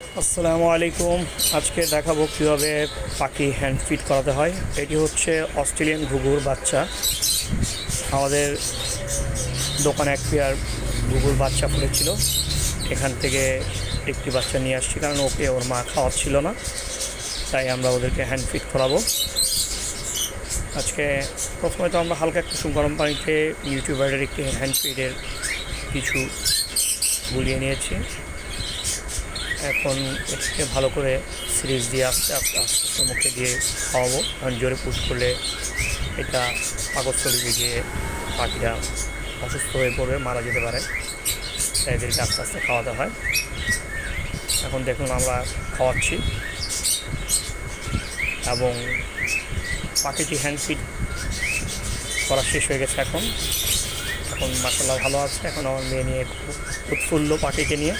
আসসালামু আলাইকুম। আজকে দেখাবো কীভাবে পাখি হ্যান্ড ফিড করাতে হয়। এটি হচ্ছে অস্ট্রেলিয়ান ঘুঘুর বাচ্চা। আমাদের দোকানে এক পেয়ার ঘুঘুর বাচ্চা ফুটেছিল, এখান থেকে একটি বাচ্চা নিয়ে আসছি, কারণ ওকে ওর মা খাওয়াচ্ছিল না, তাই আমরা ওদেরকে হ্যান্ড ফিড করাবো। আজকে প্রথমে তো আমরা হালকা একটু গরম পানিতে নিউট্রিবাইটের একটি হ্যান্ড ফিডের কিছু গুলিয়ে নিয়েছি। এখন এটাকে ভালো করে সিরিজ দিয়ে আস্তে আস্তে আস্তে আস্তে মুখে দিয়ে খাওয়াবো, কারণ জোরে পুশ করলে এটা পাকস্থলী গিয়ে পাখিটা অসুস্থ হয়ে পড়বে, মারা যেতে পারে, তাই এদেরকে আস্তে আস্তে খাওয়াতে হয়। এখন দেখুন আমরা খাওয়াচ্ছি এবং পাখিটি হ্যান্ড ফিড করা শেষ হয়ে গেছে। এখন মাশাআল্লাহ ভালো আছে। এখন আমার মেয়ে নিয়ে খুব উৎফুল্ল পাখিকে নিয়ে।